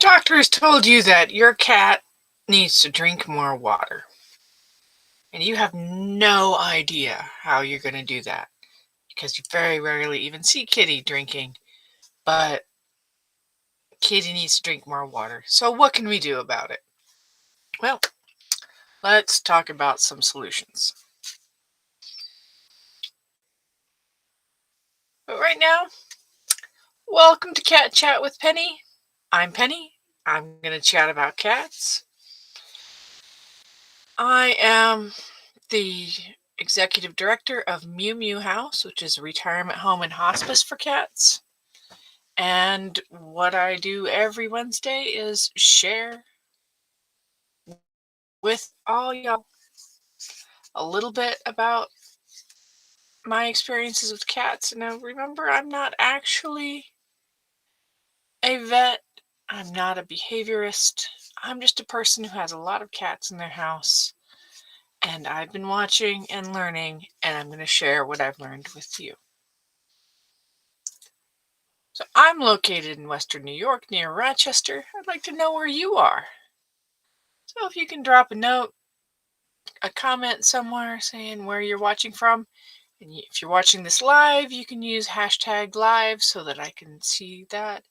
Doctor has told you that your cat needs to drink more water, and you have no idea how you're going to do that because you very rarely even see Kitty drinking. But Kitty needs to drink more water. So, what can we do about it? Well, let's talk about some solutions. But right now, welcome to Cat Chat with Penny. I'm Penny. I'm going to chat about cats. I am the executive director of Mew Mew House, which is a retirement home and hospice for cats. And what I do every Wednesday is share with all y'all a little bit about my experiences with cats. Now, remember, I'm not actually a vet, I'm not a behaviorist. I'm just a person who has a lot of cats in their house. And I've been watching and learning, and I'm going to share what I've learned with you. So I'm located in Western New York near Rochester. I'd like to know where you are. So if you can drop a note, a comment somewhere saying where you're watching from. And if you're watching this live, you can use hashtag live so that I can see that.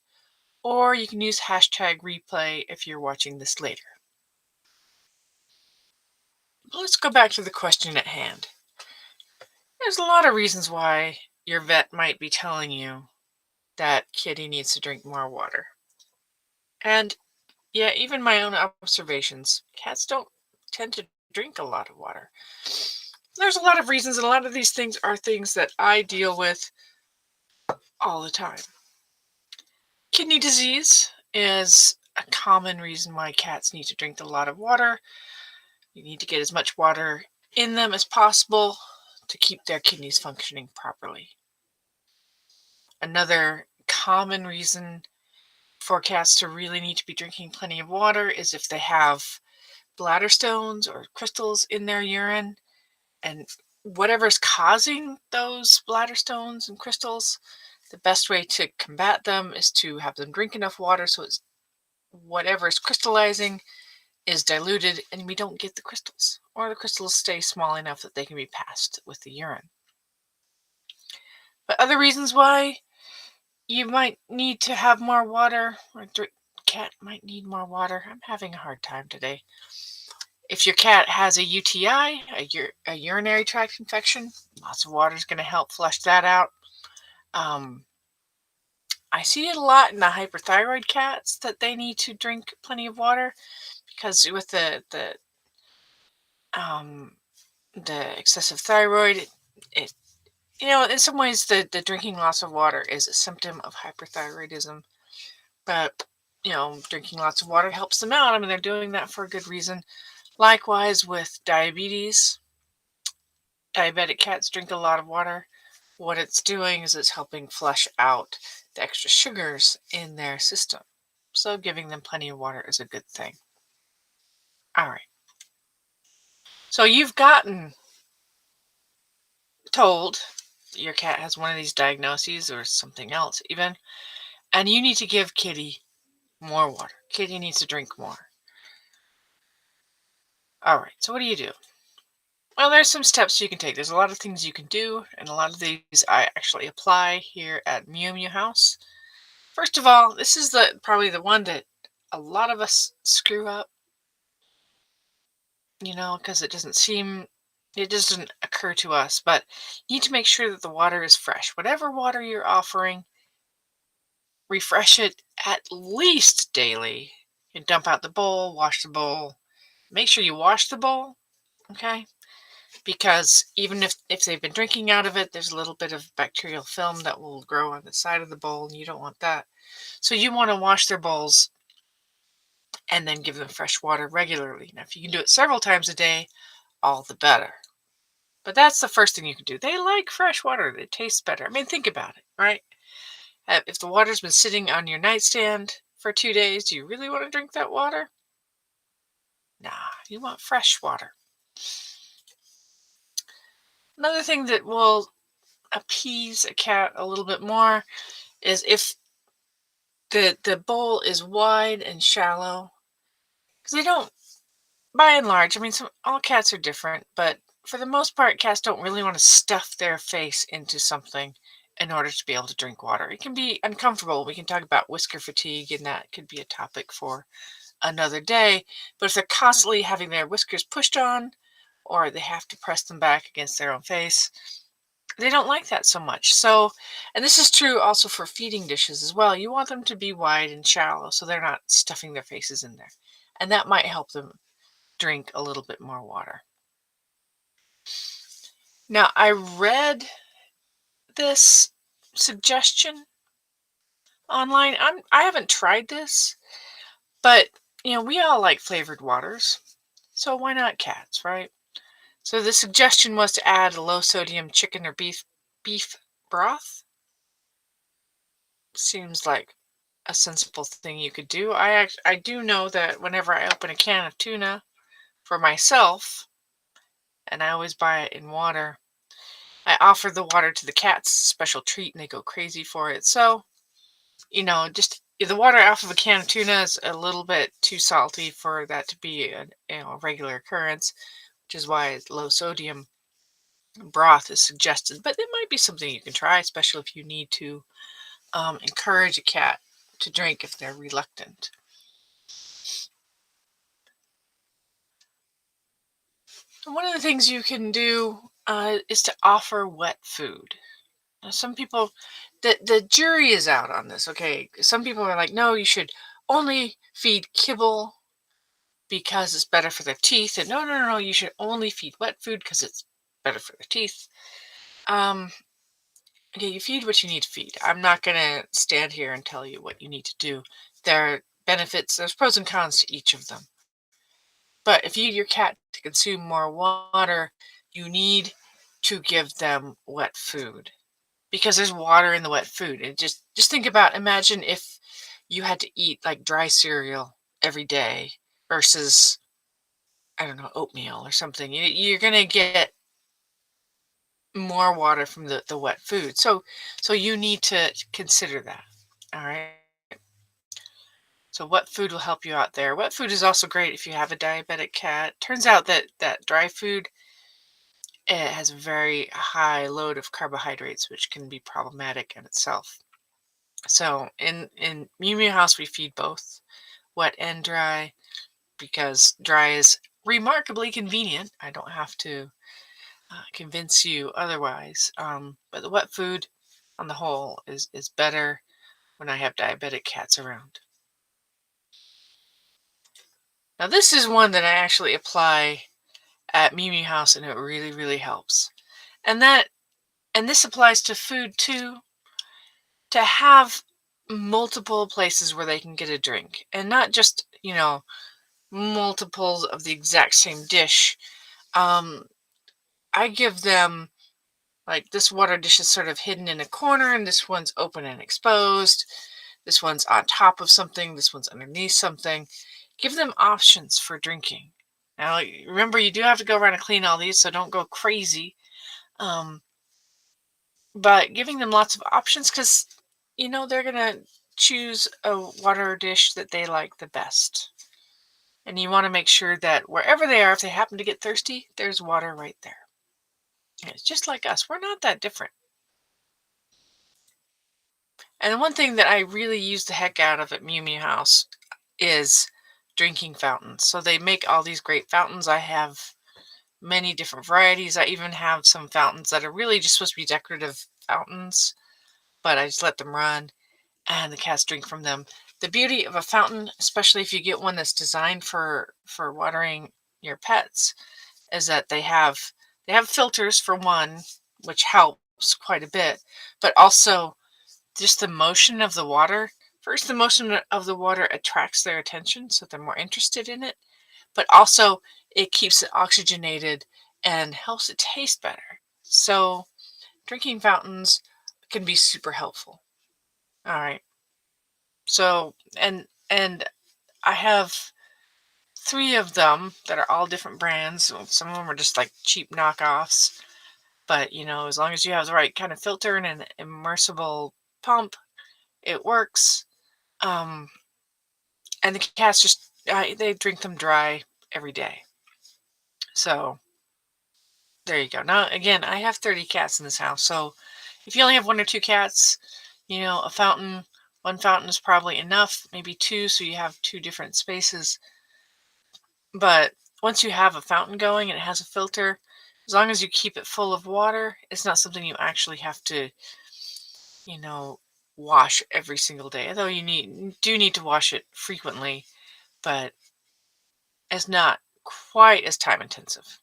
Or you can use hashtag replay if you're watching this later. Let's go back to the question at hand. There's a lot of reasons why your vet might be telling you that Kitty needs to drink more water. And yeah, even my own observations, cats don't tend to drink a lot of water. There's a lot of reasons, and a lot of these things are things that I deal with all the time. Kidney disease is a common reason why cats need to drink a lot of water. You need to get as much water in them as possible to keep their kidneys functioning properly. Another common reason for cats to really need to be drinking plenty of water is if they have bladder stones or crystals in their urine, and whatever's causing those bladder stones and crystals, the best way to combat them is to have them drink enough water so it's whatever is crystallizing is diluted and we don't get the crystals, or the crystals stay small enough that they can be passed with the urine. But other reasons why you might need to have more water, or cat might need more water. I'm having a hard time today. If your cat has a UTI, a urinary tract infection, lots of water is going to help flush that out. I see it a lot in the hyperthyroid cats that they need to drink plenty of water because with the excessive thyroid, it in some ways the drinking lots of water is a symptom of hyperthyroidism, but drinking lots of water helps them out. I mean, they're doing that for a good reason. Likewise with diabetes, diabetic cats drink a lot of water. What it's doing is it's helping flush out the extra sugars in their system. So giving them plenty of water is a good thing. All right. So you've gotten told your cat has one of these diagnoses or something else even, and you need to give Kitty more water. Kitty needs to drink more. All right. So what do you do? Well, there's some steps you can take. There's a lot of things you can do, and a lot of these I actually apply here at Mew Mew House. First of all, this is probably the one that a lot of us screw up, because it doesn't occur to us, but you need to make sure that the water is fresh. Whatever water you're offering, refresh it at least daily. You dump out the bowl, wash the bowl. Make sure you wash the bowl, okay? Because even if they've been drinking out of it, there's a little bit of bacterial film that will grow on the side of the bowl, and you don't want that. So you want to wash their bowls and then give them fresh water regularly. Now, if you can do it several times a day, all the better. But that's the first thing you can do. They like fresh water. It tastes better. I mean, think about it, right? If the water's been sitting on your nightstand for 2 days, do you really want to drink that water? Nah, you want fresh water. Another thing that will appease a cat a little bit more is if the bowl is wide and shallow because they don't, by and large, I mean, some all cats are different, but for the most part, cats don't really want to stuff their face into something in order to be able to drink water. It can be uncomfortable. We can talk about whisker fatigue, and that could be a topic for another day. But if they're constantly having their whiskers pushed on, or they have to press them back against their own face, they don't like that so much. So, and this is true also for feeding dishes as well. You want them to be wide and shallow so they're not stuffing their faces in there. And that might help them drink a little bit more water. Now, I read this suggestion online. I haven't tried this, but we all like flavored waters. So why not cats, right? So the suggestion was to add a low sodium chicken or beef broth. Seems like a sensible thing you could do. I do know that whenever I open a can of tuna for myself, and I always buy it in water, I offer the water to the cats, special treat, and they go crazy for it. So, just the water off of a can of tuna is a little bit too salty for that to be a regular occurrence, which is why low sodium broth is suggested. But it might be something you can try, especially if you need to encourage a cat to drink if they're reluctant. One of the things you can do is to offer wet food. Now, some people, the jury is out on this. Okay, some people are like, no, you should only feed kibble because it's better for their teeth, and no, no, no, no, you should only feed wet food because it's better for their teeth. Um, okay, you feed what you need to feed. I'm not gonna stand here and tell you what you need to do. There are benefits. There's pros and cons to each of them. But if you need your cat to consume more water, you need to give them wet food because there's water in the wet food. And just think about, imagine if you had to eat like dry cereal every day versus, I don't know, oatmeal or something. You're gonna get more water from the wet food. So you need to consider that. All right. So wet food will help you out there. Wet food is also great if you have a diabetic cat. Turns out that dry food, it has a very high load of carbohydrates, which can be problematic in itself. So in Mew Mew House, we feed both wet and dry because dry is remarkably convenient. I don't have to convince you otherwise. But the wet food, on the whole, is better when I have diabetic cats around. Now, this is one that I actually apply at Mew Mew House, and it really, really helps. And this applies to food too, to have multiple places where they can get a drink and not just, multiples of the exact same dish. Um, I give them, like, this water dish is sort of hidden in a corner, and this one's open and exposed. This one's on top of something, this one's underneath something. Give them options for drinking. Now, remember, you do have to go around and clean all these, so don't go crazy. Um, but giving them lots of options because they're gonna choose a water dish that they like the best, and you want to make sure that wherever they are, if they happen to get thirsty, there's water right there. It's just like us, we're not that different. And the one thing that I really use the heck out of at Mew Mew House is drinking fountains. So they make all these great fountains. I have many different varieties. I even have some fountains that are really just supposed to be decorative fountains, but I just let them run and the cats drink from them. The beauty of a fountain, especially if you get one that's designed for watering your pets, is that they have filters for one, which helps quite a bit, but also just the motion of the water. First, the motion of the water attracts their attention, so they're more interested in it, but also it keeps it oxygenated and helps it taste better. So, drinking fountains can be super helpful. All right. So, and I have three of them that are all different brands. Some of them are just like cheap knockoffs, but as long as you have the right kind of filter and an immersible pump, it works. Um, and the cats just they drink them dry every day. So there you go. Now again, I have 30 cats in this house. So if you only have one or two cats, a fountain, one fountain is probably enough, maybe two, so you have two different spaces. But once you have a fountain going and it has a filter, as long as you keep it full of water, it's not something you actually have to, you know, wash every single day. Although do need to wash it frequently, but it's not quite as time intensive.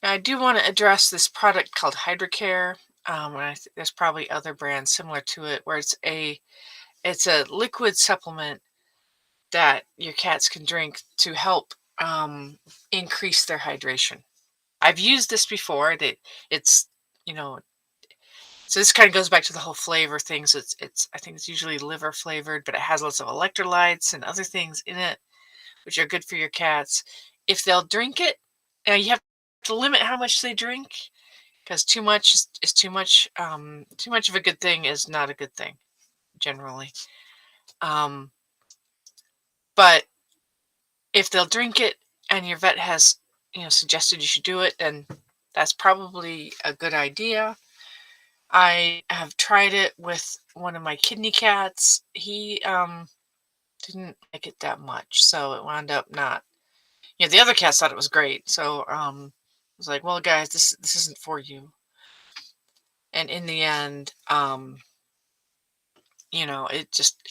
Now, I do want to address this product called HydraCare. And there's probably other brands similar to it, where it's a liquid supplement that your cats can drink to help increase their hydration. I've used this before. That it's you know so this kind of goes back to the whole flavor thing. So it's I think it's usually liver flavored, but it has lots of electrolytes and other things in it which are good for your cats. If they'll drink it, you have to limit how much they drink because too much is too much. Too much of a good thing is not a good thing generally. Um, but if they'll drink it and your vet has suggested you should do it, then that's probably a good idea. I have tried it with one of my kidney cats. He didn't like it that much, so it wound up not. The other cats thought it was great, so I was like, "Well, guys, this isn't for you." And in the end,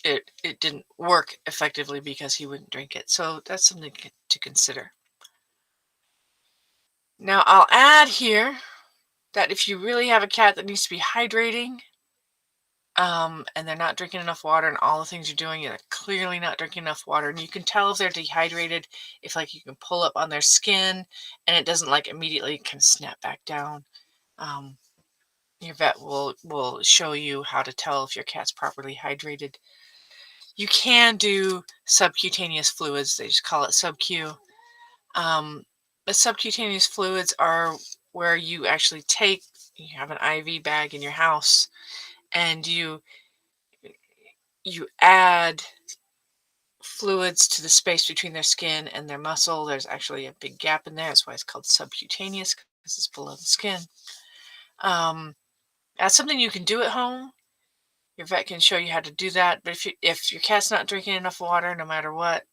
it didn't work effectively because he wouldn't drink it. So that's something to consider. Now, I'll add here that if you really have a cat that needs to be hydrating, and they're not drinking enough water, and all the things you're doing, they're clearly not drinking enough water, and you can tell if they're dehydrated if like you can pull up on their skin and it doesn't like immediately kind of snap back down. Um, your vet will show you how to tell if your cat's properly hydrated. You can do subcutaneous fluids. They just call it sub-Q. Um, the subcutaneous fluids are where you actually you have an IV bag in your house, and you add fluids to the space between their skin and their muscle. There's actually a big gap in there. That's why it's called subcutaneous, because it's below the skin. Um, that's something you can do at home. Your vet can show you how to do that. But if your cat's not drinking enough water, no matter what,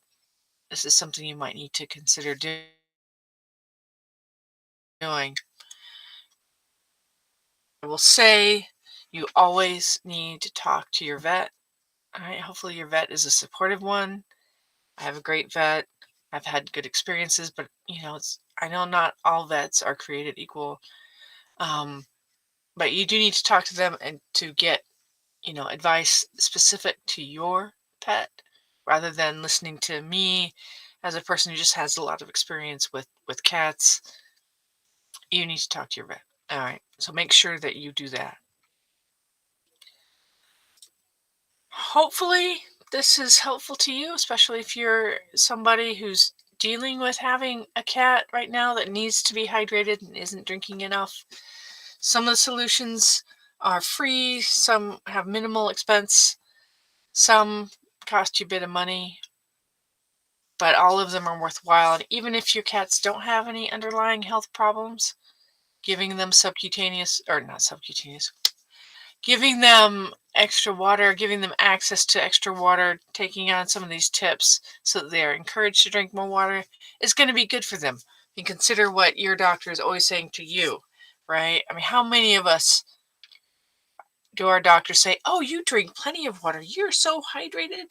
this is something you might need to consider doing. I will say you always need to talk to your vet. All right. Hopefully your vet is a supportive one. I have a great vet. I've had good experiences, but I know not all vets are created equal. Um, but you do need to talk to them and to get, advice specific to your pet rather than listening to me as a person who just has a lot of experience with cats. You need to talk to your vet. All right. So make sure that you do that. Hopefully, this is helpful to you, especially if you're somebody who's dealing with having a cat right now that needs to be hydrated and isn't drinking enough. Some of the solutions are free, some have minimal expense, some cost you a bit of money, but all of them are worthwhile. And even if your cats don't have any underlying health problems, giving them subcutaneous, or not subcutaneous, giving them extra water, giving them access to extra water, taking on some of these tips so that they're encouraged to drink more water is going to be good for them. And consider what your doctor is always saying to you, right? I mean, how many of us do our doctors say, "Oh, you drink plenty of water. You're so hydrated."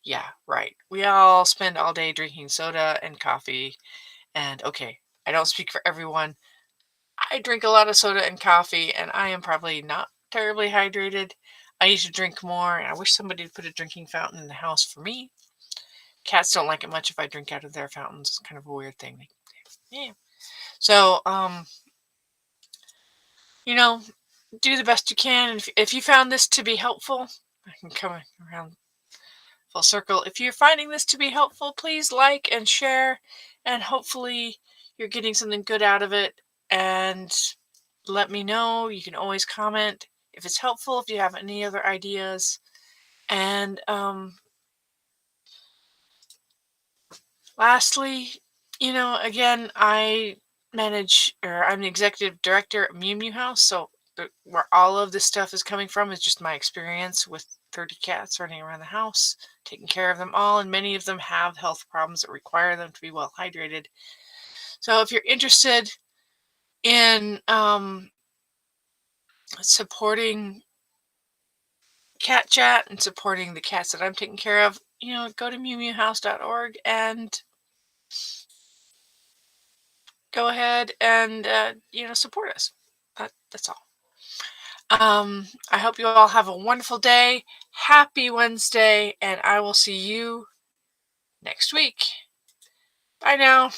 Yeah, right. We all spend all day drinking soda and coffee. And okay, I don't speak for everyone. I drink a lot of soda and coffee, and I am probably not terribly hydrated. I need to drink more, and I wish somebody would put a drinking fountain in the house for me. Cats don't like it much if I drink out of their fountains. It's kind of a weird thing. Yeah. So, you know, do the best you can. And if you found this to be helpful, I can come around full circle. If you're finding this to be helpful, please like and share, and hopefully you're getting something good out of it. And let me know. You can always comment if it's helpful, if you have any other ideas. And lastly, again, I'm the executive director at Mew Mew House. So where all of this stuff is coming from is just my experience with 30 cats running around the house, taking care of them all. And many of them have health problems that require them to be well hydrated. So if you're interested in supporting Cat Chat and supporting the cats that I'm taking care of, go to mewmewhouse.org and go ahead and support us. That's all. I hope you all have a wonderful day. Happy Wednesday, and I will see you next week. Bye now.